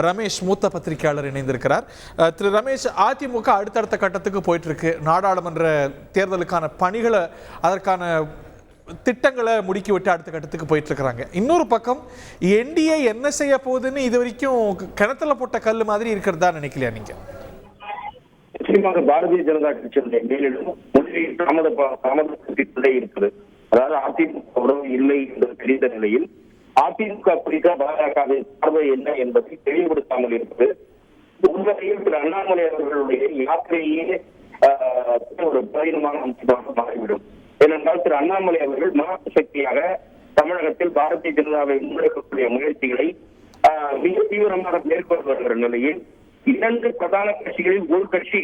ரமேஷ் மூத்த பத்திரிகையாளர் இணைந்திருக்கிறார். திரு ரமேஷ், அதிமுக அடுத்தடுத்த கட்டத்துக்கு போயிட்டு இருக்கு. நாடாளுமன்ற தேர்தலுக்கான பணிகளை, அதற்கான திட்டங்களை முடுக்கி விட்டு அடுத்த கட்டத்துக்கு போயிட்டு இருக்கிறாங்க. இன்னொரு பக்கம் என்டிஏ என்ன செய்ய போகுதுன்னு இது வரைக்கும் கிணத்துல போட்ட கல்லு மாதிரி இருக்கிறதா நினைக்கலையா நீங்க? நிச்சயமாக பாரதிய ஜனதா கட்சியுடைய மேலிடம் முதலில் தாமதப்படுத்திக் இருப்பது. அதாவது அதிமுக உறவு இல்லை என்று தெரிந்த நிலையில் அதிமுக குறித்த பாஜகவின் பார்வை என்ன என்பதை தெளிவுபடுத்தாமல் இருப்பது. உண்மையில் திரு அண்ணாமலை அவர்களுடைய யாத்திரையே ஒரு பலவீனமான அம்சமாக மாறிவிடும். ஏனென்றால் திரு அண்ணாமலை அவர்கள் மாற்று சக்தியாக தமிழகத்தில் பாரதிய ஜனதாவை முன்னெடுக்கக்கூடிய முயற்சிகளை மிக தீவிரமாக மேற்கொண்டு வருகிற நிலையில் இரண்டு பிரதான கட்சிகளில் ஒரு கட்சி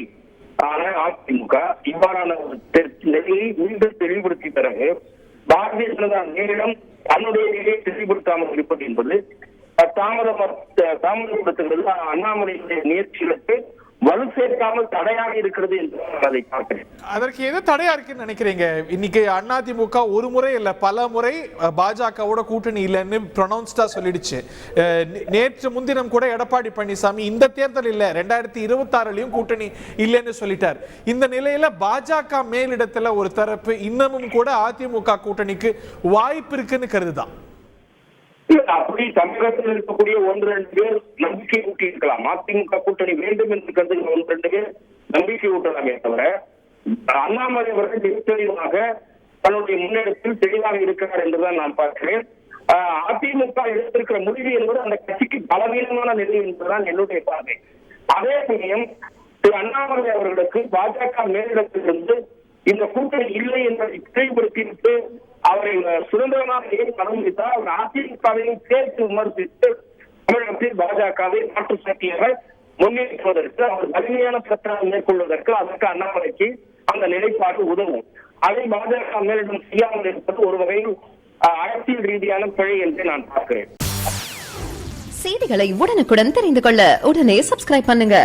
அதிமுக இவ்வாறான ஒரு நிலையை மீண்டும் தெளிவுபடுத்தி பிறகு பாரதிய ஜனதா நேரிடம் தன்னுடைய நிலையை தெளிவுபடுத்தாமல் இருப்பது என்பது தாமதப்படுத்துகிறது. அண்ணாமலையுடைய முயற்சிகளுக்கு வலு சேர்க்காமல் தடையாக இருக்கிறது என்று அதை பார்க்கிறேன். அதற்கு எது தடையா இருக்குன்னு நினைக்கிறீங்க? இன்னைக்கு அதிமுக ஒரு முறை இல்ல பல முறை பாஜகவோட கூட்டணி இல்லைன்னு ப்ரொனவுன்ஸ்டா சொல்லிடுச்சு. நேற்று முன்தினம் கூட எடப்பாடி பழனிசாமி இந்த தேர்தல் இல்ல 2026லயும் கூட்டணி இல்லைன்னு சொல்லிட்டார். இந்த நிலையில பாஜக மேலிடத்துல ஒரு தரப்பு இன்னமும் கூட அதிமுக கூட்டணிக்கு வாய்ப்பு இருக்குன்னு கருதுதான். அப்படி தமிழகத்தில் இருக்கக்கூடிய ஒன்று ரெண்டு பேர் நம்பிக்கை ஊட்டி இருக்கலாம். அதிமுக கூட்டணி வேண்டும் என்று கருதுகிற ஒன்று ரெண்டு பேர் நம்பிக்கை ஊட்டலாமே தவிர அண்ணாமலை அவர்கள் மிக தெளிவாக தன்னுடைய முன்னெடுப்பில் தெளிவாக இருக்கிறார் என்றுதான் நான் பார்க்கிறேன். அதிமுக எடுத்திருக்கிற முடிவு என்பது அந்த கட்சிக்கு பலவீனமான நிலை என்பதுதான் என்னுடைய பார்வை. அதே சமயம் திரு அண்ணாமலை அவர்களுக்கு பாஜக மேலிடத்திலிருந்து இந்த கூட்டணி இல்லை என்பதை தெளிவுபடுத்திவிட்டு அவரை சுதந்திரமாக அனுமதித்தால் அவர் அதிமுகவையும் சேர்த்து விமர்சித்து தமிழகத்தில் பாஜகவை மாற்று சக்தியாக முன்னேற்றுவதற்கு அவர் வலிமையான பிரச்சாரம் மேற்கொள்வதற்கு அதற்கு அண்ணாமலைக்கு அந்த நிலைப்பாடு உதவும். அதை பாஜக மேலிடம் செய்யாமல் இருப்பது ஒரு வகையில் அரசியல் ரீதியான பிழை என்று நான் பார்க்கிறேன். செய்திகளை உடனுக்குடன் தெரிந்து கொள்ள உடனே சப்ஸ்கிரைப் பண்ணுங்க.